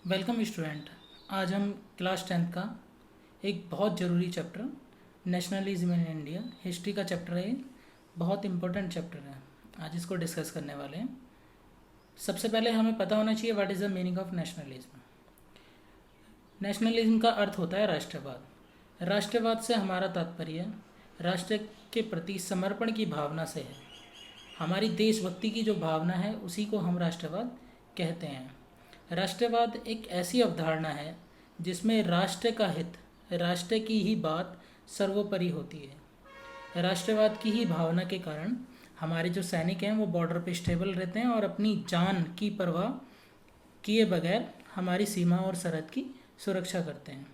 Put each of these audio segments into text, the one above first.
Welcome student. आज हम class 10th का एक बहुत ज़रूरी chapter nationalism in India history का चैप्टर है। बहुत इम्पोर्टेंट चैप्टर है, आज इसको डिस्कस करने वाले हैं। सबसे पहले हमें पता होना चाहिए what is the meaning of nationalism. Nationalism का अर्थ होता है राष्ट्रवाद। राष्ट्रवाद से हमारा तात्पर्य राष्ट्र के प्रति समर्पण की भावना से है। हमारी देशभक्ति की जो भावना है उसी को हम राष्ट्रवाद कहते हैं। राष्ट्रवाद एक ऐसी अवधारणा है जिसमें राष्ट्र का हित, राष्ट्र की ही बात सर्वोपरि होती है। राष्ट्रवाद की ही भावना के कारण हमारे जो सैनिक हैं वो बॉर्डर पे स्टेबल रहते हैं और अपनी जान की परवाह किए बगैर हमारी सीमा और सरहद की सुरक्षा करते हैं।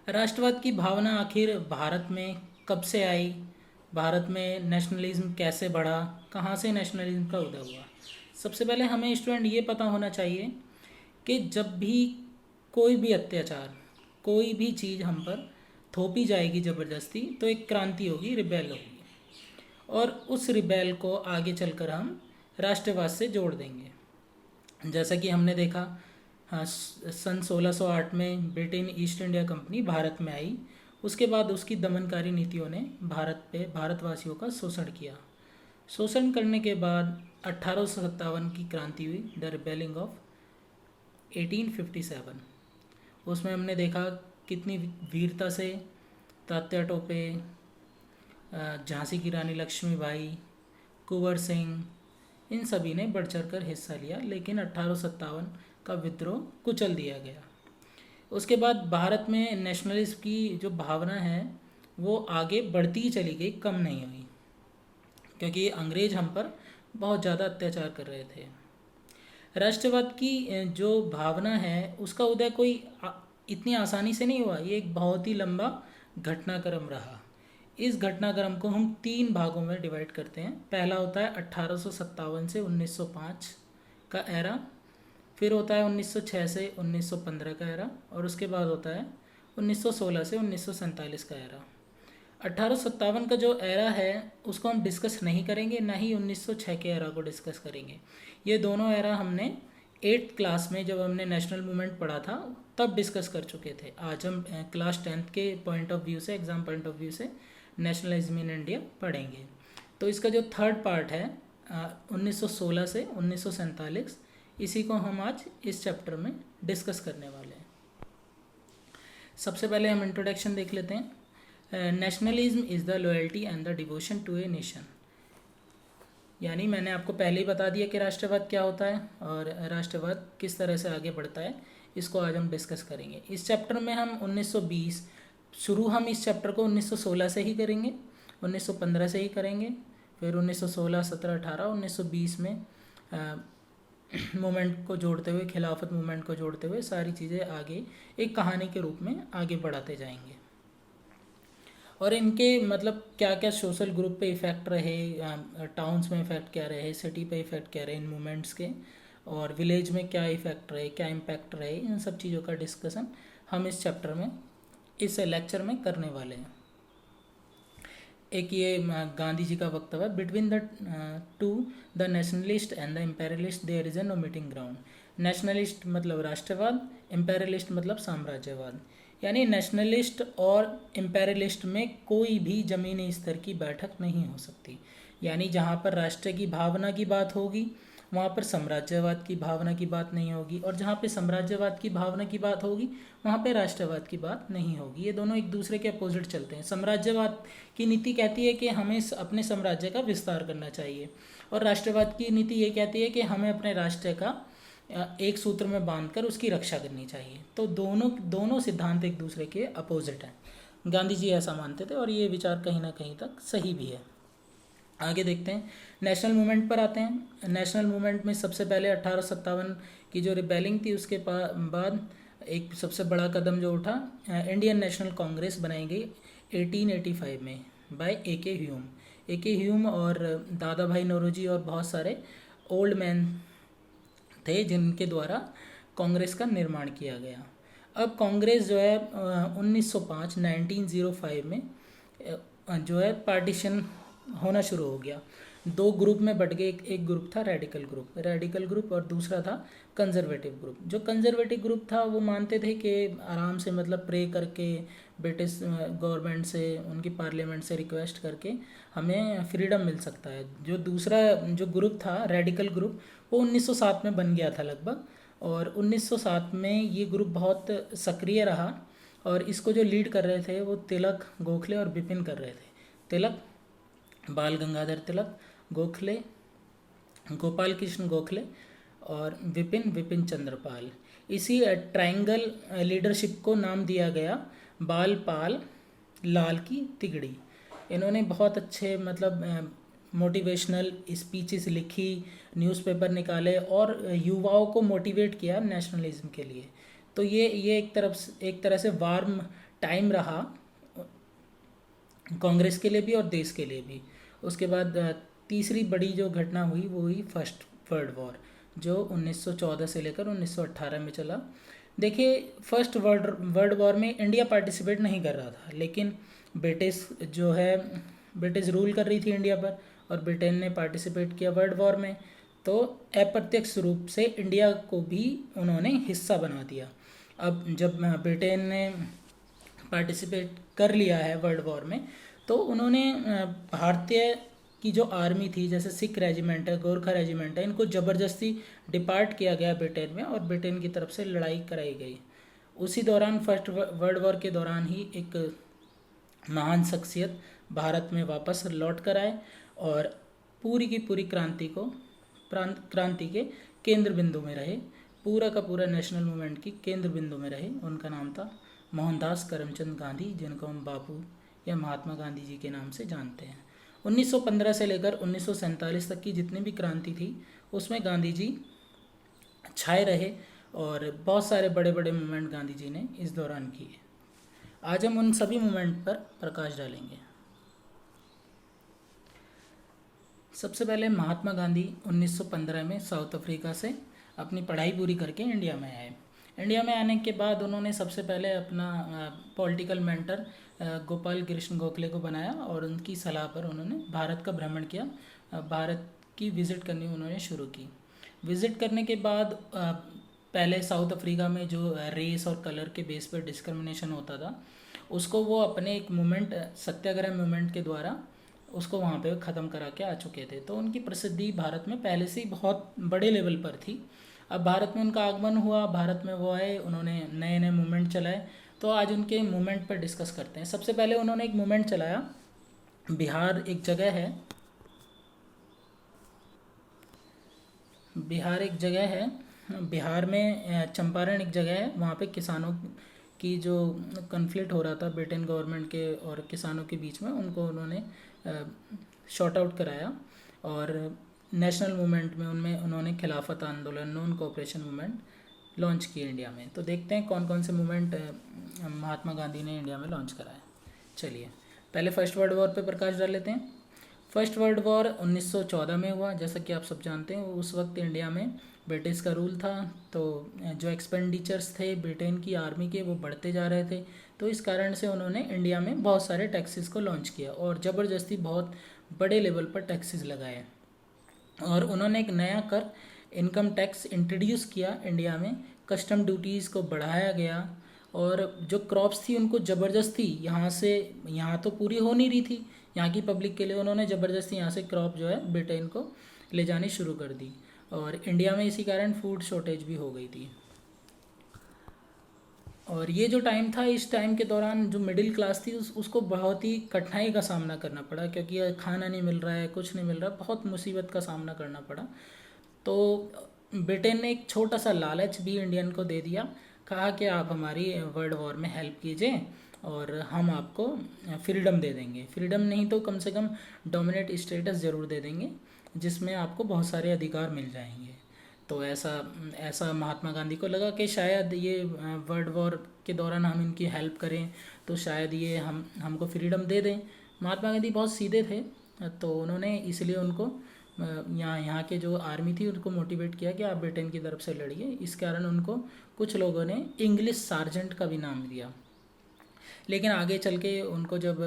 राष्ट्रवाद की भावना आखिर भारत में कब से आई, भारत में नेशनलिज्म कैसे बढ़ा, कहाँ से नेशनलिज्म का उदय हुआ। सबसे पहले हमें स्टूडेंट ये पता होना चाहिए कि जब भी कोई भी अत्याचार, कोई भी चीज़ हम पर थोपी जाएगी ज़बरदस्ती, तो एक क्रांति होगी, रिबेल होगी, और उस रिबेल को आगे चलकर हम राष्ट्रवाद से जोड़ देंगे। जैसा कि हमने देखा, हाँ, सन 1608 में Britain east India company Bharat में आई। उसके बाद उसकी दमनकारी नीतियों ने भारतवासियों का शोषण किया। शोषण करने के बाद 1857 की क्रांति हुई, द रिबेलिंग ऑफ 1857। उसमें हमने देखा कितनी वीरता से तात्या टोपे, झांसी की रानी लक्ष्मीबाई, कुंवर सिंह, इन सभी ने बढ़ चढ़ कर हिस्सा लिया, लेकिन 1857 का विद्रोह कुचल दिया गया। उसके बाद भारत में नेशनलिज्म की जो भावना है वो आगे बढ़ती ही चली गई, कम नहीं हुई, क्योंकि अंग्रेज हम पर बहुत ज़्यादा अत्याचार कर रहे थे। राष्ट्रवाद की जो भावना है उसका उदय कोई इतनी आसानी से नहीं हुआ। ये एक बहुत ही लंबा घटनाक्रम रहा। इस घटनाक्रम को हम 3 भागों में डिवाइड करते हैं। पहला होता है 1857 से 1905 का एरा, फिर होता है 1906 से 1915 का एरा, और उसके बाद होता है 1916 से 1947 का एरा। 1857 का जो एरा है उसको हम डिस्कस नहीं करेंगे, ना ही 1906 के एरा को डिस्कस करेंगे। ये दोनों एरा हमने 8th क्लास में जब हमने नेशनल मूवमेंट पढ़ा था तब डिस्कस कर चुके थे। आज हम क्लास 10th के पॉइंट ऑफ व्यू से, एग्ज़ाम पॉइंट ऑफ व्यू से नेशनलिज्म इन इंडिया पढ़ेंगे। तो इसका जो थर्ड पार्ट है 1916 से 1947, इसी को हम आज इस चैप्टर में डिस्कस करने वाले हैं। सबसे पहले हम इंट्रोडक्शन देख लेते हैं। Nationalism is the loyalty and the devotion to a nation. यानी मैंने आपको पहले ही बता दिया कि राष्ट्रवाद क्या होता है और राष्ट्रवाद किस तरह से आगे बढ़ता है, इसको आज हम डिस्कस करेंगे। इस चैप्टर में हम 1920 शुरू हम इस चैप्टर को 1916 से ही करेंगे, 1915 से ही करेंगे, फिर 1916, 17, 18, 1920 में मूवमेंट को जोड़ते हुए, खिलाफत मूवमेंट को जोड़ते हुए सारी चीज़ें आगे एक कहानी के रूप में आगे बढ़ाते जाएंगे। और इनके मतलब क्या क्या सोशल ग्रुप पे इफ़ेक्ट रहे, टाउन्स में इफ़ेक्ट क्या रहे, सिटी पे इफ़ेक्ट क्या रहे इन मूवमेंट्स के, और विलेज में क्या इफ़ेक्ट रहे, क्या इम्पैक्ट रहे, इन सब चीज़ों का डिस्कशन हम इस चैप्टर में, इस लेक्चर में करने वाले हैं। एक ये गांधी जी का वक्तव्य, between the two the nationalist and the imperialist there is no meeting ground. Nationalist मतलब राष्ट्रवाद, इम्पेरियलिस्ट मतलब साम्राज्यवाद। यानी नेशनलिस्ट और इम्पेरियलिस्ट में कोई भी ज़मीनी स्तर की बैठक नहीं हो सकती। यानी जहाँ पर राष्ट्र की भावना की बात होगी वहाँ पर साम्राज्यवाद की भावना की बात नहीं होगी, और जहाँ पे साम्राज्यवाद की भावना की बात होगी वहाँ पे राष्ट्रवाद की बात नहीं होगी। ये दोनों एक दूसरे के अपोजिट चलते हैं। साम्राज्यवाद की नीति कहती है कि हमें अपने साम्राज्य का विस्तार करना चाहिए, और राष्ट्रवाद की नीति ये कहती है कि हमें अपने राष्ट्र का एक सूत्र में बांधकर उसकी रक्षा करनी चाहिए। तो दोनों सिद्धांत एक दूसरे के अपोजिट हैं। गांधी जी ऐसा मानते थे और ये विचार कहीं ना कहीं तक सही भी है। आगे देखते हैं, नेशनल मूवमेंट पर आते हैं। नेशनल मूवमेंट में सबसे पहले 1857 की जो रिबेलिंग थी उसके बाद एक सबसे बड़ा कदम जो उठा, इंडियन नेशनल कांग्रेस बनाई गई 1885 में by A K. Hume. A K. Hume और दादा भाई नौरोजी और बहुत सारे ओल्ड मैन थे जिनके द्वारा कांग्रेस का निर्माण किया गया। अब कांग्रेस जो है 1905 में जो है पार्टीशन होना शुरू हो गया। दो ग्रुप में बट गए। एक ग्रुप था रेडिकल ग्रुप और दूसरा था कंजर्वेटिव ग्रुप। जो कंजर्वेटिव ग्रुप था वो मानते थे कि आराम से मतलब प्रे करके ब्रिटिश गवर्नमेंट से, उनकी पार्लियामेंट से रिक्वेस्ट करके हमें फ्रीडम मिल सकता है। जो दूसरा जो ग्रुप था रेडिकल ग्रुप, वो 1907 में बन गया था लगभग, और 1907 में ये ग्रुप बहुत सक्रिय रहा। और इसको जो लीड कर रहे थे वो तिलक, गोखले और बिपिन कर रहे थे। तिलक बाल गंगाधर तिलक, गोखले गोपाल कृष्ण गोखले और विपिन विपिन चंद्र पाल। इसी ट्रायंगल लीडरशिप को नाम दिया गया बाल पाल लाल की तिगड़ी। इन्होंने बहुत अच्छे मतलब मोटिवेशनल स्पीचेस लिखी, न्यूज़पेपर निकाले और युवाओं को मोटिवेट किया नेशनलिज्म के लिए। तो ये एक तरह से वार्म टाइम रहा कांग्रेस के लिए भी और देश के लिए भी। उसके बाद तीसरी बड़ी जो घटना हुई वो हुई फर्स्ट वर्ल्ड वॉर, जो 1914 से लेकर 1918 में चला। देखिए, फर्स्ट वर्ल्ड वॉर में इंडिया पार्टिसिपेट नहीं कर रहा था, लेकिन ब्रिटिश रूल कर रही थी इंडिया पर, और ब्रिटेन ने पार्टिसिपेट किया वर्ल्ड वॉर में। तो अप्रत्यक्ष रूप से इंडिया को भी उन्होंने हिस्सा बना दिया। अब जब ब्रिटेन ने पार्टिसिपेट कर लिया है वर्ल्ड वॉर में, तो उन्होंने भारतीय की जो आर्मी थी, जैसे सिख रेजिमेंट है, गोरखा रेजिमेंट है, इनको ज़बरदस्ती डिपार्ट किया गया ब्रिटेन में और ब्रिटेन की तरफ से लड़ाई कराई गई। उसी दौरान फर्स्ट वर्ल्ड वॉर के दौरान ही एक महान शख्सियत भारत में वापस लौट कर आए और पूरी की पूरी क्रांति के केंद्र बिंदु में रहे, पूरा का पूरा नेशनल मूवमेंट की केंद्र बिंदु में रहे। उनका नाम था मोहनदास करमचंद गांधी, जिनको हम बापू या महात्मा गांधी जी के नाम से जानते हैं। 1915 से लेकर 1947 तक की जितनी भी क्रांति थी उसमें गांधी जी छाए रहे और बहुत सारे बड़े बड़े मूवमेंट गांधी जी ने इस दौरान किए। आज हम उन सभी मूवमेंट पर प्रकाश डालेंगे। सबसे पहले महात्मा गांधी 1915 में साउथ अफ्रीका से अपनी पढ़ाई पूरी करके इंडिया में आए। इंडिया में आने के बाद उन्होंने सबसे पहले अपना पॉलिटिकल मेंटर गोपाल कृष्ण गोखले को बनाया और उनकी सलाह पर उन्होंने भारत का भ्रमण किया। भारत की विज़िट करनी उन्होंने शुरू की। विज़िट करने के बाद पहले साउथ अफ्रीका में जो रेस और कलर के बेस पर डिस्क्रिमिनेशन होता था, उसको वो अपने एक मूवमेंट, सत्याग्रह मूवमेंट के द्वारा उसको वहाँ पे ख़त्म करा के आ चुके थे। तो उनकी प्रसिद्धि भारत में पहले से ही बहुत बड़े लेवल पर थी। अब भारत में उनका आगमन हुआ, भारत में वो आए, उन्होंने नए नए मूवमेंट चलाए। तो आज उनके मूवमेंट पर डिस्कस करते हैं। सबसे पहले उन्होंने एक मूवमेंट चलाया, बिहार एक जगह है बिहार में चंपारण एक जगह है, वहाँ पे किसानों की जो कन्फ्लिक्ट हो रहा था ब्रिटेन गवर्नमेंट के और किसानों के बीच में, उनको उन्होंने शॉर्ट आउट कराया और नेशनल मूवमेंट में उनमें उन्होंने खिलाफत आंदोलन, नॉन कोऑपरेशन मूवमेंट लॉन्च किए इंडिया में। तो देखते हैं कौन कौन से मूवमेंट महात्मा गांधी ने इंडिया में लॉन्च कराए। चलिए पहले फर्स्ट वर्ल्ड वॉर पे प्रकाश डाल लेते हैं। फर्स्ट वर्ल्ड वॉर 1914 में हुआ। जैसा कि आप सब जानते हैं, उस वक्त इंडिया में ब्रिटिश का रूल था, तो जो एक्सपेंडिचर्स थे ब्रिटेन की आर्मी के वो बढ़ते जा रहे थे। तो इस कारण से उन्होंने इंडिया में बहुत सारे टैक्सेस को लॉन्च किया और ज़बरदस्ती बहुत बड़े लेवल पर टैक्सेस लगाए। और उन्होंने एक नया कर, इनकम टैक्स इंट्रोड्यूस किया इंडिया में। कस्टम ड्यूटीज़ को बढ़ाया गया और जो क्रॉप्स थी उनको ज़बरदस्ती यहाँ तो पूरी हो नहीं रही थी यहाँ की पब्लिक के लिए, उन्होंने ज़बरदस्ती यहाँ से क्रॉप जो है ब्रिटेन को ले जानी शुरू कर दी और इंडिया में इसी कारण फूड शॉर्टेज भी हो गई थी। और ये जो टाइम था, इस टाइम के दौरान जो मिडिल क्लास थी उसको बहुत ही कठिनाई का सामना करना पड़ा, क्योंकि खाना नहीं मिल रहा है, कुछ नहीं मिल रहा, बहुत मुसीबत का सामना करना पड़ा। तो ब्रिटेन ने एक छोटा सा लालच भी इंडियन को दे दिया, कहा कि आप हमारी वर्ल्ड वॉर में हेल्प कीजिए और हम आपको फ्रीडम दे देंगे। फ्रीडम नहीं तो कम से कम डोमिनेट स्टेटस ज़रूर दे देंगे, जिसमें आपको बहुत सारे अधिकार मिल जाएंगे। तो ऐसा महात्मा गांधी को लगा कि शायद ये वर्ल्ड वॉर के दौरान हम इनकी हेल्प करें तो शायद ये हमको फ्रीडम दे दें। महात्मा गांधी बहुत सीधे थे, तो उन्होंने इसलिए उनको यहाँ के जो आर्मी थी उनको मोटिवेट किया कि आप ब्रिटेन की तरफ से लड़िए। इस कारण उनको कुछ लोगों ने इंग्लिश सार्जेंट का भी नाम दिया। लेकिन आगे चल के उनको जब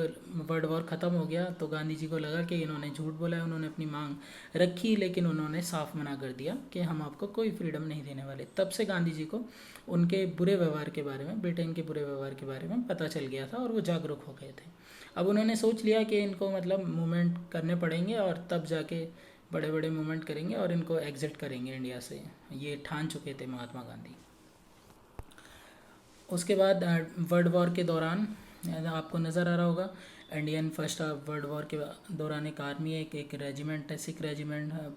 वर्ल्ड वॉर ख़त्म हो गया तो गांधी जी को लगा कि इन्होंने झूठ बोला है, उन्होंने अपनी मांग रखी लेकिन उन्होंने साफ मना कर दिया कि हम आपको कोई फ्रीडम नहीं देने वाले। तब से गांधी जी को उनके बुरे व्यवहार के बारे में, ब्रिटेन के बुरे व्यवहार के बारे में पता चल गया था और वो जागरूक हो गए थे। अब उन्होंने सोच लिया कि इनको मतलब मूवमेंट करने पड़ेंगे और तब जाके बड़े बड़े मूवमेंट करेंगे और इनको एग्जिट करेंगे इंडिया से, ये ठान चुके थे महात्मा गांधी। उसके बाद वर्ल्ड वॉर के दौरान आपको नज़र आ रहा होगा इंडियन फर्स्ट वर्ल्ड वॉर के दौरान एक आर्मी है, एक रेजिमेंट है, सिख रेजिमेंट है,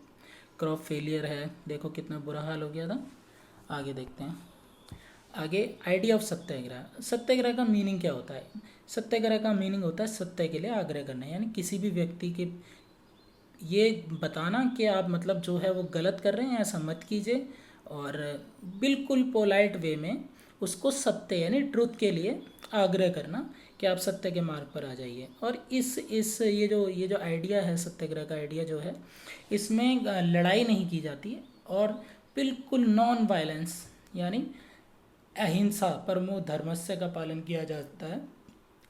क्रॉप फेलियर है, देखो कितना बुरा हाल हो गया था। आगे देखते हैं। आगे आइडिया ऑफ सत्याग्रह। सत्याग्रह का मीनिंग क्या होता है? सत्याग्रह का मीनिंग होता है सत्य के लिए आग्रह करना, यानी किसी भी व्यक्ति के ये बताना कि आप मतलब जो है वो गलत कर रहे हैं, ऐसा मत कीजिए, और बिल्कुल पोलाइट वे में उसको सत्य यानी ट्रुथ के लिए आग्रह करना कि आप सत्य के मार्ग पर आ जाइए। और इस ये जो आइडिया है, सत्याग्रह का आइडिया जो है, इसमें लड़ाई नहीं की जाती है और बिल्कुल नॉन वायलेंस यानी अहिंसा, परमो धर्मस्य का पालन किया जाता है।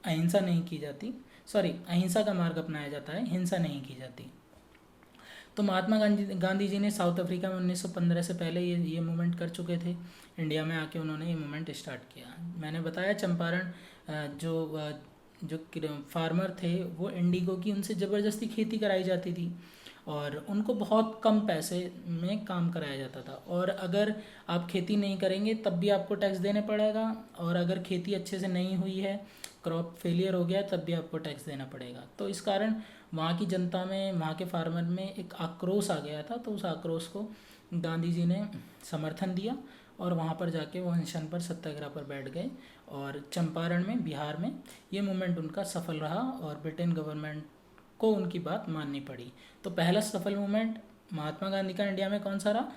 अहिंसा नहीं की जाती, अहिंसा का मार्ग अपनाया जाता है, हिंसा नहीं की जाती। तो महात्मा गांधी जी ने साउथ अफ्रीका में 1915 से पहले ये मूवमेंट कर चुके थे। इंडिया में आके उन्होंने ये मूवमेंट स्टार्ट किया। मैंने बताया चंपारण जो फार्मर थे वो इंडिगो की, उनसे ज़बरदस्ती खेती कराई जाती थी और उनको बहुत कम पैसे में काम कराया जाता था। और अगर आप खेती नहीं करेंगे तब भी आपको टैक्स देने पड़ेगा, और अगर खेती अच्छे से नहीं हुई है, क्रॉप फेलियर हो गया, तब भी आपको टैक्स देना पड़ेगा। तो इस कारण वहाँ की जनता में, वहाँ के फार्मर में एक आक्रोश आ गया था। तो उस आक्रोश को गांधी जी ने समर्थन दिया और वहाँ पर जाके वो अनशन पर, सत्याग्रह पर बैठ गए। और चंपारण में, बिहार में ये मूवमेंट उनका सफल रहा और ब्रिटेन गवर्नमेंट को उनकी बात माननी पड़ी। तो पहला सफल मूवमेंट महात्मा गांधी का इंडिया में कौन सा रहा?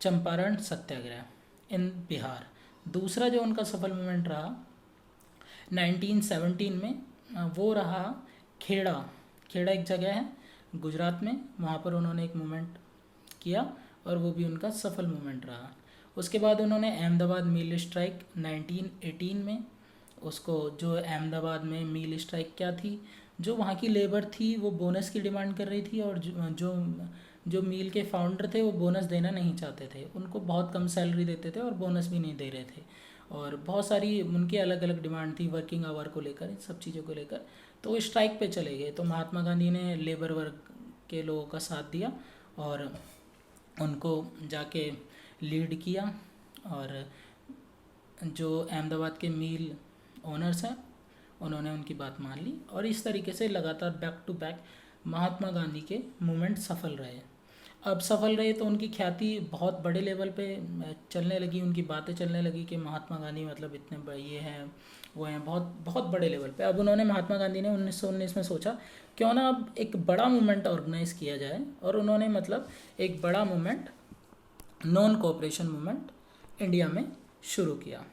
चंपारण सत्याग्रह इन बिहार। दूसरा जो उनका सफल मूवमेंट रहा 1917 में, वो रहा खेड़ा। खेड़ा एक जगह है गुजरात में, वहाँ पर उन्होंने एक मूवमेंट किया और वो भी उनका सफल मूवमेंट रहा। उसके बाद उन्होंने अहमदाबाद मील स्ट्राइक 1918 में, उसको जो अहमदाबाद में मील स्ट्राइक क्या थी, जो वहाँ की लेबर थी वो बोनस की डिमांड कर रही थी और जो मील के फाउंडर थे वो बोनस देना नहीं चाहते थे, उनको बहुत कम सैलरी देते थे और बोनस भी नहीं दे रहे थे, और बहुत सारी उनकी अलग अलग डिमांड थी वर्किंग आवर को लेकर, इन सब चीज़ों को लेकर। तो वो स्ट्राइक पे चले गए। तो महात्मा गांधी ने लेबर वर्ग के लोगों का साथ दिया और उनको जाके लीड किया, और जो अहमदाबाद के मील ओनर्स हैं उन्होंने उनकी बात मान ली, और इस तरीके से लगातार back to back Mahatma Gandhi के मूवमेंट सफल रहे। अब सफल रहे तो उनकी ख्याति बहुत बड़े लेवल पे चलने लगी, उनकी बातें चलने लगी कि महात्मा गांधी मतलब इतने बड़े ये हैं वो हैं, बहुत बहुत बड़े लेवल पे। अब उन्होंने, महात्मा गांधी ने 1919 में सोचा क्यों ना अब एक बड़ा मूवमेंट ऑर्गेनाइज किया जाए, और उन्होंने मतलब एक बड़ा movement, non cooperation movement India में शुरू किया।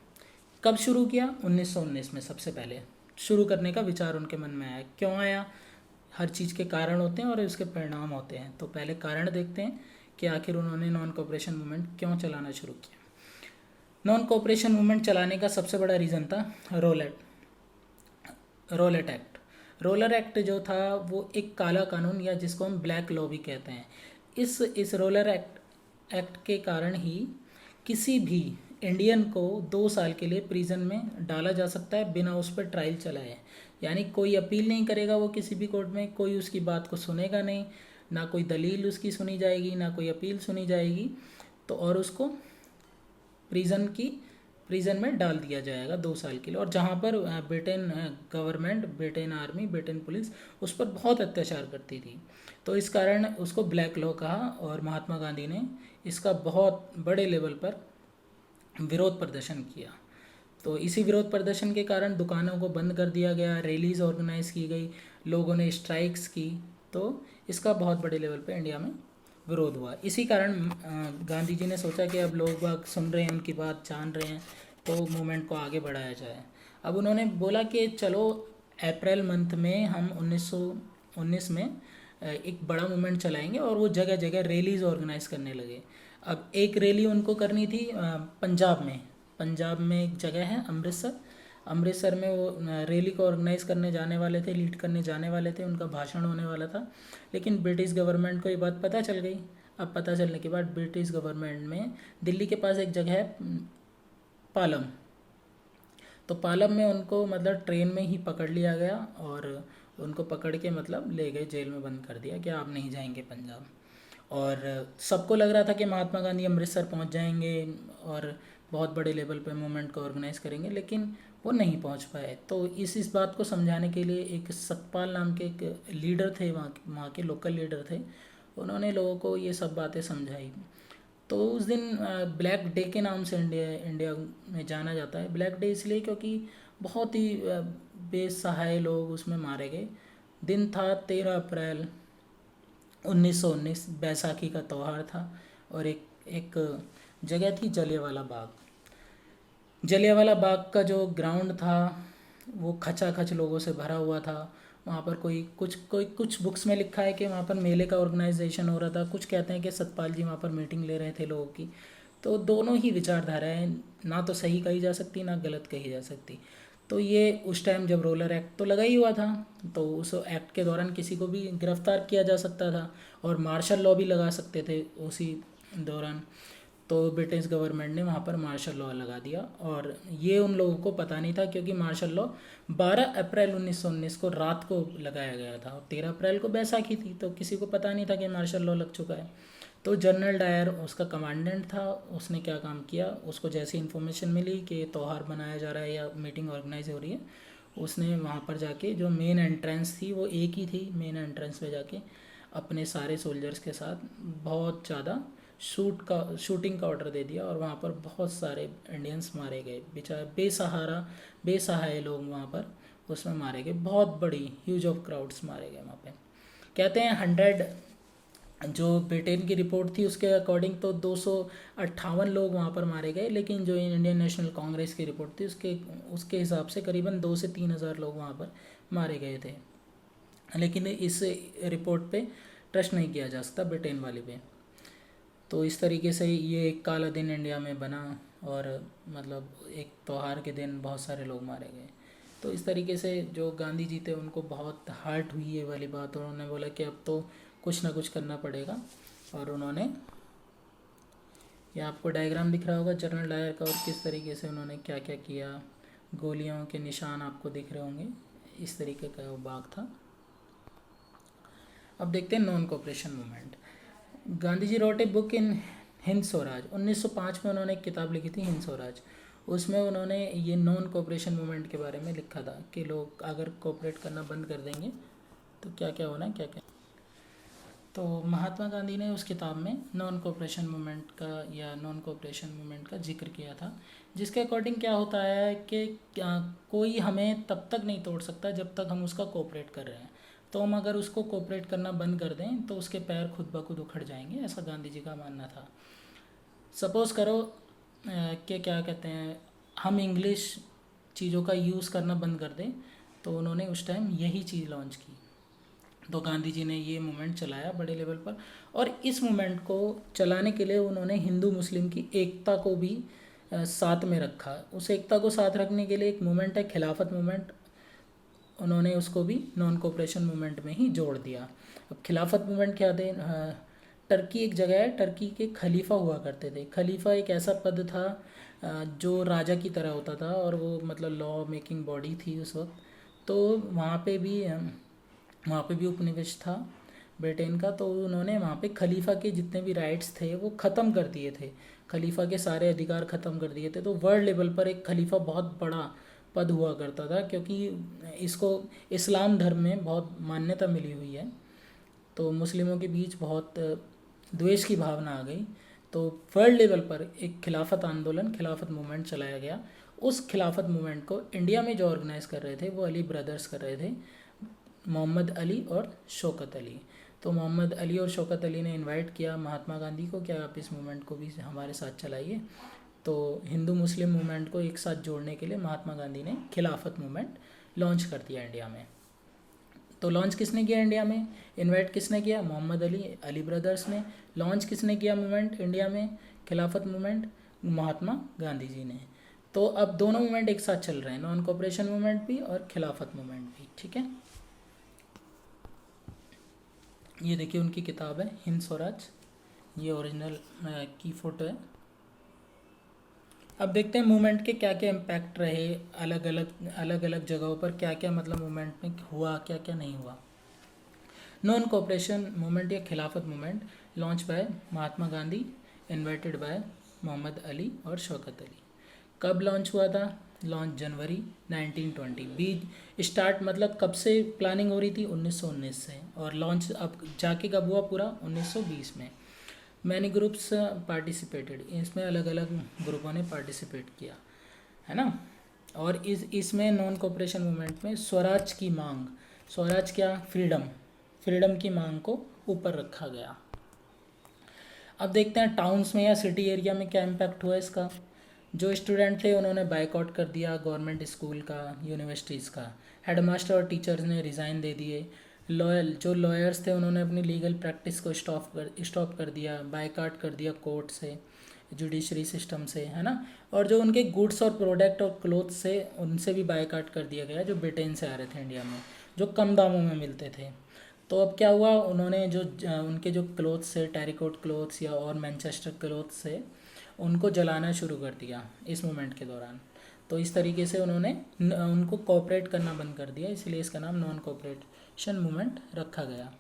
कब शुरू किया? 1919 में सबसे पहले शुरू करने का विचार उनके मन में आया। क्यों आया? हर चीज़ के कारण होते हैं और उसके परिणाम होते हैं। तो पहले कारण देखते हैं कि आखिर उन्होंने नॉन कोऑपरेशन मूवमेंट क्यों चलाना शुरू किया। नॉन कोऑपरेशन मूवमेंट चलाने का सबसे बड़ा रीज़न था रोलेट एक्ट। रोलर एक्ट जो था वो एक काला कानून, या जिसको हम ब्लैक लॉ भी कहते हैं, इस रोलर एक्ट के कारण ही किसी भी इंडियन को 2 साल के लिए प्रिजन में डाला जा सकता है बिना उस पर ट्रायल चलाए। यानी कोई अपील नहीं करेगा वो किसी भी कोर्ट में, कोई उसकी बात को सुनेगा नहीं, ना कोई दलील उसकी सुनी जाएगी, ना कोई अपील सुनी जाएगी। तो और उसको प्रिजन में डाल दिया जाएगा 2 साल के लिए। और जहाँ पर Britain government, Britain army, Britain police उस पर बहुत अत्याचार करती थी, तो इस कारण उसको ब्लैक लॉ कहा। और महात्मा गांधी ने इसका बहुत बड़े लेवल पर विरोध प्रदर्शन किया। तो इसी विरोध प्रदर्शन के कारण दुकानों को बंद कर दिया गया, रैलीज ऑर्गेनाइज की गई, लोगों ने स्ट्राइक्स की। तो इसका बहुत बड़े लेवल पे इंडिया में विरोध हुआ। इसी कारण गांधी जी ने सोचा कि अब लोग बाग सुन रहे हैं, उनकी बात जान रहे हैं, तो मूवमेंट को आगे बढ़ाया जाए। अब उन्होंने बोला कि चलो अप्रैल मंथ में हम 1919 में एक बड़ा मूवमेंट चलाएंगे, और वो जगह जगह रैलीज ऑर्गेनाइज करने लगे। अब एक रैली उनको करनी थी पंजाब में एक जगह है अमृतसर, अमृतसर में वो रैली को ऑर्गेनाइज करने जाने वाले थे, लीड करने जाने वाले थे, उनका भाषण होने वाला था, लेकिन ब्रिटिश गवर्नमेंट को ये बात पता चल गई। अब पता चलने के बाद ब्रिटिश गवर्नमेंट में दिल्ली के पास एक जगह है पालम, तो पालम में उनको मतलब ट्रेन में ही पकड़ लिया गया और उनको पकड़ के मतलब ले गए जेल में, बंद कर दिया कि आप नहीं जाएंगे पंजाब। और सबको लग रहा था कि महात्मा गांधी अमृतसर पहुंच जाएंगे और बहुत बड़े लेवल पे मूवमेंट को ऑर्गेनाइज करेंगे, लेकिन वो नहीं पहुंच पाए। तो इस बात को समझाने के लिए एक सतपाल नाम के एक लीडर थे, वहाँ के लोकल लीडर थे, उन्होंने लोगों को ये सब बातें समझाई। तो उस दिन ब्लैक डे के नाम से इंडिया में जाना जाता है। ब्लैक डे इसलिए क्योंकि बहुत ही बेसहाय लोग उसमें मारे गए। दिन था 13 अप्रैल 1919, बैसाखी का त्यौहार था, और एक जगह थी जलियांवाला बाग। जलियांवाला बाग का जो ग्राउंड था वो खचाखच लोगों से भरा हुआ था। वहाँ पर कुछ बुक्स में लिखा है कि वहाँ पर मेले का ऑर्गेनाइजेशन हो रहा था, कुछ कहते हैं कि सतपाल जी वहाँ पर मीटिंग ले रहे थे लोगों की। तो दोनों ही विचारधाराएं ना तो सही कही जा सकती ना गलत कही जा सकती। तो ये उस टाइम जब रोलर एक्ट तो लगा ही हुआ था, तो उस एक्ट के दौरान किसी को भी गिरफ्तार किया जा सकता था और मार्शल लॉ भी लगा सकते थे उसी दौरान। तो ब्रिटिश गवर्नमेंट ने वहाँ पर मार्शल लॉ लगा दिया, और ये उन लोगों को पता नहीं था क्योंकि मार्शल लॉ 12 अप्रैल 1919 को रात को लगाया गया था और 13 अप्रैल को बैसाखी थी, तो किसी को पता नहीं था कि मार्शल लॉ लग चुका है। तो जनरल डायर उसका कमांडेंट था, उसने क्या काम किया, उसको जैसी इन्फॉर्मेशन मिली कि ये त्यौहार मनाया जा रहा है या मीटिंग ऑर्गेनाइज हो रही है, उसने वहाँ पर जाके जो मेन एंट्रेंस थी वो एक ही थी, मेन एंट्रेंस पे जाके अपने सारे सोल्जर्स के साथ बहुत ज़्यादा शूटिंग का ऑर्डर दे दिया, और वहाँ पर बहुत सारे इंडियंस मारे गए, बेचारे बेसहाय लोग वहाँ पर उसमें मारे गए, बहुत बड़ी ह्यूज ऑफ क्राउड्स मारे गए वहाँ पे। कहते हैं 100, जो ब्रिटेन की रिपोर्ट थी उसके अकॉर्डिंग तो 258 लोग वहाँ पर मारे गए, लेकिन जो इंडियन नेशनल कांग्रेस की रिपोर्ट थी उसके हिसाब से करीबन 2 से 3 हज़ार लोग वहाँ पर मारे गए थे। लेकिन इस रिपोर्ट पे ट्रस्ट नहीं किया जा सकता, ब्रिटेन वाली पे। तो इस तरीके से ये एक काला दिन इंडिया में बना, और मतलब एक त्यौहार के दिन बहुत सारे लोग मारे गए। तो इस तरीके से जो गांधी जी थे उनको बहुत हर्ट हुई ये वाली बात, और उन्होंने बोला कि अब तो कुछ ना कुछ करना पड़ेगा। और उन्होंने, ये आपको डायग्राम दिख रहा होगा जनरल डायर का, और किस तरीके से उन्होंने क्या क्या किया, गोलियों के निशान आपको दिख रहे होंगे, इस तरीके का वो बाग था। अब देखते हैं non cooperation movement. Gandhi ji wrote a book in Hind Swaraj, 1905 में उन्होंने एक किताब लिखी थी हिंद स्वराज। उसमें उन्होंने ये नॉन कोऑपरेशन मूवमेंट के बारे में लिखा था कि लोग अगर कोऑपरेट करना बंद कर देंगे तो क्या क्या होना, क्या क्या। तो महात्मा गांधी ने उस किताब में नॉन कोऑपरेशन मूवमेंट का जिक्र किया था, जिसके अकॉर्डिंग क्या होता है कि कोई हमें तब तक नहीं तोड़ सकता जब तक हम उसका कोऑपरेट कर रहे हैं। तो हम अगर उसको कोऑपरेट करना बंद कर दें तो उसके पैर खुद ब खुद उखड़ जाएंगे, ऐसा गांधी जी का मानना था। सपोज़ करो कि क्या कहते हैं, हम इंग्लिश चीज़ों का यूज़ करना बंद कर दें, तो उन्होंने उस टाइम यही चीज़ लॉन्च की। तो गांधी जी ने ये मूवमेंट चलाया बड़े लेवल पर, और इस मूवमेंट को चलाने के लिए उन्होंने हिंदू मुस्लिम की एकता को भी साथ में रखा। उस एकता को साथ रखने के लिए एक मूवमेंट है खिलाफत मूवमेंट, उन्होंने उसको भी नॉन कोऑपरेशन मूवमेंट में ही जोड़ दिया। अब खिलाफत मूवमेंट क्या थे, टर्की एक जगह है, टर्की के खलीफा हुआ करते थे। खलीफा एक ऐसा पद था जो राजा की तरह होता था, और वो मतलब लॉ मेकिंग बॉडी थी उस वक्त। तो वहाँ पे भी उपनिवेश था ब्रिटेन का, तो उन्होंने वहाँ पे खलीफा के जितने भी राइट्स थे वो ख़त्म कर दिए थे, खलीफा के सारे अधिकार ख़त्म कर दिए थे। तो वर्ल्ड लेवल पर एक खलीफा बहुत बड़ा पद हुआ करता था, क्योंकि इसको इस्लाम धर्म में बहुत मान्यता मिली हुई है। तो मुस्लिमों के बीच बहुत द्वेष की भावना आ गई, तो वर्ल्ड लेवल पर एक खिलाफत आंदोलन, खिलाफत मूवमेंट चलाया गया। उस खिलाफत मूवमेंट को इंडिया में जो ऑर्गेनाइज कर रहे थे वो अली ब्रदर्स कर रहे थे, मोहम्मद अली और शौकत अली। तो मोहम्मद अली और शौकत अली ने इनवाइट किया महात्मा गांधी को, क्या आप इस मूवमेंट को भी हमारे साथ चलाइए। तो हिंदू मुस्लिम मूवमेंट को एक साथ जोड़ने के लिए महात्मा गांधी ने खिलाफत मूवमेंट लॉन्च कर दिया इंडिया में। तो लॉन्च किसने किया इंडिया में, इनवाइट किसने किया, मोहम्मद अली, अली ब्रदर्स ने। लॉन्च किसने किया मूवमेंट इंडिया में, खिलाफत मूवमेंट, महात्मा गांधी जी ने। तो अब दोनों मूवमेंट एक साथ चल रहे हैं, नॉन कोऑपरेशन मूवमेंट भी और खिलाफत मूवमेंट भी, ठीक है। ये देखिए उनकी किताब है हिंद स्वराज, ये ओरिजिनल की फ़ोटो है। अब देखते हैं मूवमेंट के क्या क्या इम्पैक्ट रहे, अलग अलग जगहों पर क्या क्या मतलब मूवमेंट में हुआ, क्या क्या नहीं हुआ। नॉन कोऑपरेशन मूवमेंट या Khilafat movement launch by Mahatma Gandhi, invited by Mohammad Ali और शौकत अली। कब लॉन्च हुआ था? लॉन्च जनवरी 1920। बी स्टार्ट मतलब कब से प्लानिंग हो रही थी? 1919 से, और लॉन्च अब जाके कब हुआ पूरा? 1920 में। मैनी ग्रुप्स पार्टिसिपेटेड, इसमें अलग अलग ग्रुपों ने पार्टिसिपेट किया, है ना। और इसमें नॉन कोऑपरेशन मूवमेंट में स्वराज की मांग, स्वराज क्या? फ्रीडम की मांग को ऊपर रखा गया। अब देखते हैं टाउन्स में या सिटी एरिया में क्या इम्पैक्ट हुआ इसका। जो स्टूडेंट थे उन्होंने बाइकआउट कर दिया गवर्नमेंट स्कूल का, यूनिवर्सिटीज़ का। हेडमास्टर और टीचर्स ने रिज़ाइन दे दिए। जो लॉयर्स थे उन्होंने अपनी लीगल प्रैक्टिस को स्टॉप कर दिया, बाइकआउट कर दिया कोर्ट से, जुडिशरी सिस्टम से, है ना। और जो उनके गुड्स और प्रोडक्ट और क्लोथ्स से, उनसे भी बाइकआउट कर दिया गया, जो ब्रिटेन से आ रहे थे इंडिया में, जो कम दामों में मिलते थे। तो अब क्या हुआ, उन्होंने जो उनके जो क्लोथ्स से, टेरिकोट क्लोथ्स या और मैनचेस्टर क्लोथ्स से, उनको जलाना शुरू कर दिया इस मूवमेंट के दौरान। तो इस तरीके से उन्होंने उनको कोऑपरेट करना बंद कर दिया, इसलिए इसका नाम नॉन कोऑपरेशन मूवमेंट रखा गया।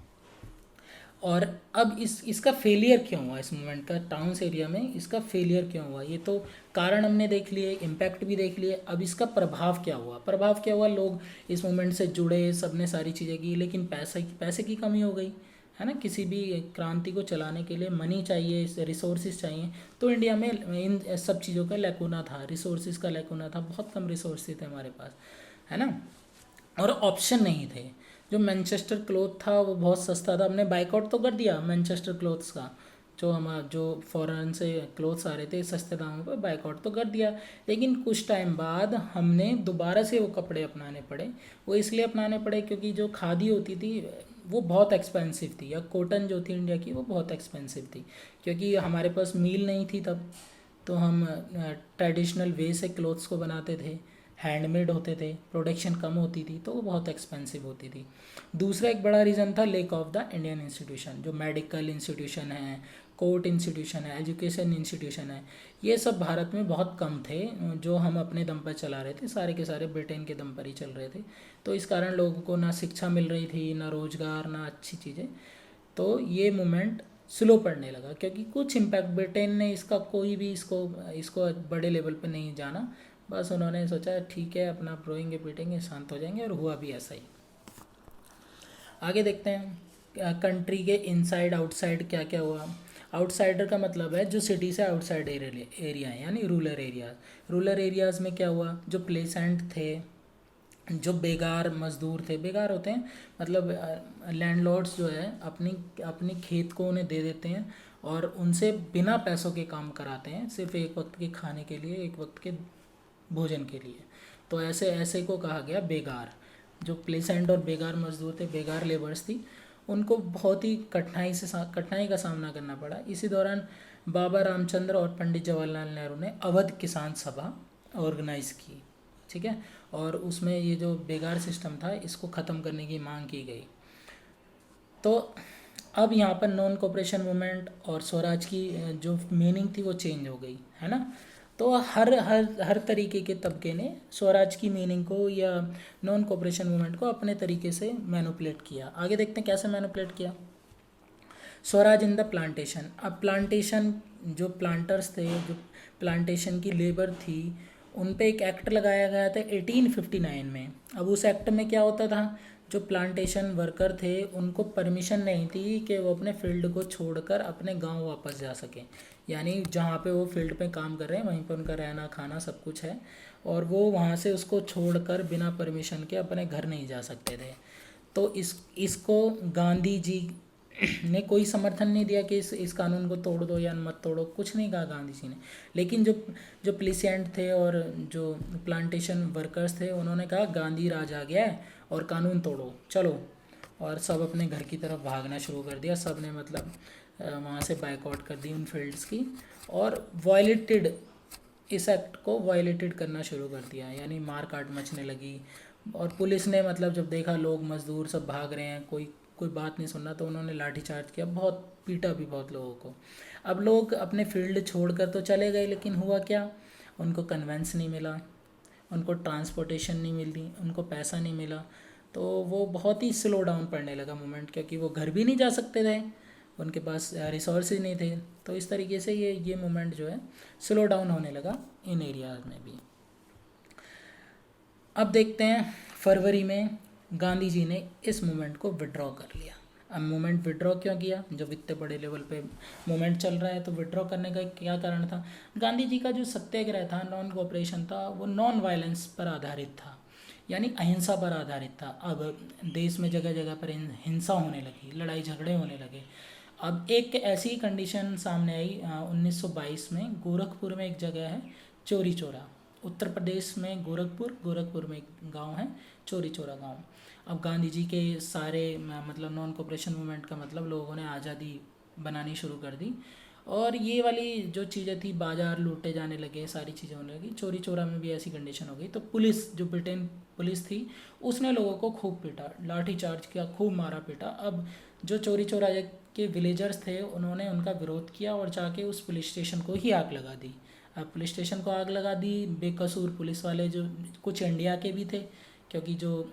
और अब इसका फेलियर क्यों हुआ, इस मूवमेंट का टाउन्स एरिया में इसका फेलियर क्यों हुआ? ये तो कारण हमने देख लिए, इम्पैक्ट भी देख लिए, अब इसका प्रभाव क्या हुआ? प्रभाव क्या हुआ, लोग इस मूवमेंट से जुड़े, सबने सारी चीज़ें की, लेकिन पैसे की कमी हो गई, है ना। किसी भी क्रांति को चलाने के लिए मनी चाहिए, रिसोर्सेज चाहिए। तो इंडिया में इन सब चीज़ों का लैकुना था, रिसोर्सेज का लैकुना था, बहुत कम रिसोर्सेज थे हमारे पास, है ना। और ऑप्शन नहीं थे। जो मैनचेस्टर क्लॉथ था वो बहुत सस्ता था, हमने बाइकआउट तो कर दिया मैनचेस्टर क्लॉथ्स का, जो फॉरेन से क्लोथ्स आ रहे थे सस्ते दामों पर, बाइकआउट तो कर दिया। लेकिन कुछ टाइम बाद हमने दोबारा से वो कपड़े अपनाने पड़े। वो इसलिए अपनाने पड़े क्योंकि जो खादी होती थी वो बहुत एक्सपेंसिव थी, या कॉटन जो थी इंडिया की वो बहुत एक्सपेंसिव थी, क्योंकि हमारे पास मील नहीं थी तब। तो हम ट्रेडिशनल वे से क्लोथ्स को बनाते थे, हैंडमेड होते थे, प्रोडक्शन कम होती थी, तो वो बहुत एक्सपेंसिव होती थी। दूसरा एक बड़ा रीज़न था lake of the Indian institution, जो मेडिकल इंस्टीट्यूशन है, कोर्ट इंस्टीट्यूशन है, एजुकेशन इंस्टीट्यूशन है, ये सब भारत में बहुत कम थे, जो हम अपने दम पर चला रहे थे, सारे के सारे ब्रिटेन के दम पर ही चल रहे थे। तो इस कारण लोगों को ना शिक्षा मिल रही थी, ना रोज़गार, ना अच्छी चीज़ें। तो ये मूवमेंट स्लो पड़ने लगा, क्योंकि कुछ इम्पैक्ट ब्रिटेन ने इसका कोई भी इसको बड़े लेवल पे नहीं जाना। बस उन्होंने सोचा ठीक है अपना रोएंगे पीटेंगे शांत हो जाएंगे, और हुआ भी ऐसा ही। आगे देखते हैं कंट्री के इनसाइड आउटसाइड क्या क्या हुआ। आउटसाइडर का मतलब है जो सिटी से आउटसाइड एरिया है, यानी रूरल एरियाज़ में क्या हुआ, जो प्लेसेंट थे, जो बेगार मजदूर थे, बेगार होते हैं मतलब लैंडलॉर्ड्स जो है अपनी खेत को उन्हें दे देते हैं और उनसे बिना पैसों के काम कराते हैं, सिर्फ एक वक्त के खाने के लिए, एक वक्त के भोजन के लिए। तो ऐसे ऐसे को कहा गया बेगार। जो प्लेसेंट और बेगार मजदूर थे, बेगार लेबर्स थी, उनको बहुत ही कठिनाई का सामना करना पड़ा। इसी दौरान बाबा रामचंद्र और पंडित जवाहरलाल नेहरू ने अवध किसान सभा ऑर्गेनाइज की, ठीक है। और उसमें ये जो बेगार सिस्टम था इसको ख़त्म करने की मांग की गई। तो अब यहाँ पर नॉन कोऑपरेशन मूवमेंट और स्वराज की जो मीनिंग थी वो चेंज हो गई, है ना। तो हर तरीके के तबके ने स्वराज की मीनिंग को या नॉन कोऑपरेशन मूवमेंट को अपने तरीके से मैनिपुलेट किया। आगे देखते हैं कैसे मैनिपुलेट किया। Swaraj in the plantation. अब प्लांटेशन जो प्लांटर्स थे, जो प्लांटेशन की लेबर थी, उन पे एक एक्ट लगाया गया था 1859 में। अब उस एक्ट में क्या होता था, जो प्लांटेशन वर्कर थे उनको परमिशन नहीं थी कि वो अपने फील्ड को छोड़कर अपने गांव वापस जा सकें, यानी जहाँ पे वो फील्ड पे काम कर रहे हैं वहीं पर उनका रहना खाना सब कुछ है, और वो वहाँ से उसको छोड़कर बिना परमिशन के अपने घर नहीं जा सकते थे। तो इसको गांधी जी ने कोई समर्थन नहीं दिया कि इस कानून को तोड़ दो या मत तोड़ो, कुछ नहीं कहा गांधी जी ने। लेकिन जो प्लेसेंट थे और जो प्लांटेशन वर्कर्स थे उन्होंने कहा गांधी राज आ गया है और कानून तोड़ो चलो, और सब अपने घर की तरफ भागना शुरू कर दिया। सब ने मतलब वहाँ से बाइकआउट कर दी उन फील्ड्स की, और वायलेटेड इस एक्ट को वायलेटेड करना शुरू कर दिया, यानी मार काट मचने लगी। और पुलिस ने मतलब जब देखा लोग मज़दूर सब भाग रहे हैं, कोई कोई बात नहीं सुनना, तो उन्होंने लाठीचार्ज किया, बहुत पीटा भी बहुत लोगों को। अब लोग अपने फील्ड छोड़कर तो चले गए, लेकिन हुआ क्या, उनको कन्वेंस नहीं मिला, उनको ट्रांसपोर्टेशन नहीं मिली, उनको पैसा नहीं मिला, तो वो बहुत ही स्लो डाउन पड़ने लगा मूवमेंट, क्योंकि वो घर भी नहीं जा सकते थे, उनके पास रिसोर्सेज नहीं थे। तो इस तरीके से ये मूवमेंट जो है स्लो डाउन होने लगा इन एरियाज में भी। अब देखते हैं फरवरी में गांधी जी ने इस मूवमेंट को विड्रॉ कर लिया। अब मूवमेंट विड्रॉ क्यों किया, जब इतने बड़े लेवल पे मूवमेंट चल रहा है तो विड्रॉ करने का क्या कारण था। गांधी जी का जो सत्याग्रह था, नॉन कोऑपरेशन था, वो नॉन वायलेंस पर आधारित था, यानी अहिंसा पर आधारित था। अब देश में जगह जगह पर हिंसा होने लगी, लड़ाई झगड़े होने लगे। अब एक ऐसी कंडीशन सामने आई 1922 में, गोरखपुर में एक जगह है चौरी चौरा, उत्तर प्रदेश में गोरखपुर में एक गांव है चौरी चौरा गाँव। अब गांधी जी के सारे मतलब नॉन कोऑपरेशन मूवमेंट का मतलब लोगों ने आज़ादी बनानी शुरू कर दी, और ये वाली जो चीज़ें थी, बाजार लूटे जाने लगे, सारी चीज़ें होने लगी। चौरी चौरा में भी ऐसी कंडीशन हो गई, तो पुलिस, जो ब्रिटेन पुलिस थी, उसने लोगों को खूब पीटा, लाठी चार्ज किया, खूब मारा पीटा। अब जो चौरी चौरा के विलेजर्स थे, उन्होंने उनका विरोध किया और जाके उस पुलिस स्टेशन को ही आग लगा दी। अब पुलिस स्टेशन को आग लगा दी, बेकसूर पुलिस वाले, जो कुछ इंडिया के भी थे, क्योंकि जो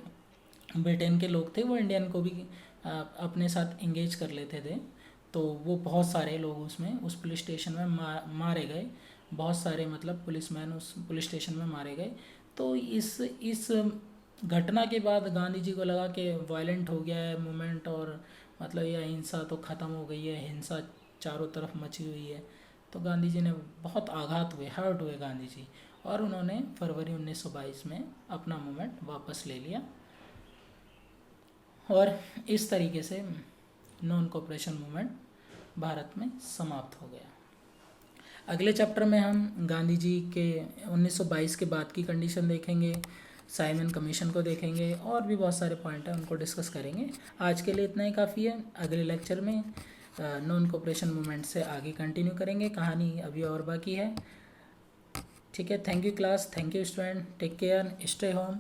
ब्रिटेन के लोग थे वो इंडियन को भी अपने साथ इंगेज कर लेते थे, तो वो बहुत सारे लोग उसमें उस पुलिस स्टेशन में मारे गए, बहुत सारे मतलब पुलिसमैन उस पुलिस स्टेशन में मारे गए। तो इस घटना के बाद गांधी जी को लगा कि वायलेंट हो गया है मूवमेंट, और मतलब ये अहिंसा तो ख़त्म हो गई है, हिंसा चारों तरफ मची हुई है। तो गांधी जी ने बहुत आघात हुए, हर्ट हुए गांधी जी, और उन्होंने फरवरी 1922 में अपना मूवमेंट वापस ले लिया, और इस तरीके से नॉन कोऑपरेशन मूवमेंट भारत में समाप्त हो गया। अगले चैप्टर में हम गांधी जी के 1922 के बाद की कंडीशन देखेंगे, साइमन कमीशन को देखेंगे, और भी बहुत सारे पॉइंट हैं उनको डिस्कस करेंगे। आज के लिए इतना ही काफ़ी है। अगले लेक्चर में नॉन कोऑपरेशन मूवमेंट से आगे कंटिन्यू करेंगे, कहानी अभी और बाकी है। ठीक है, thank you class, thank you student, take care, stay home.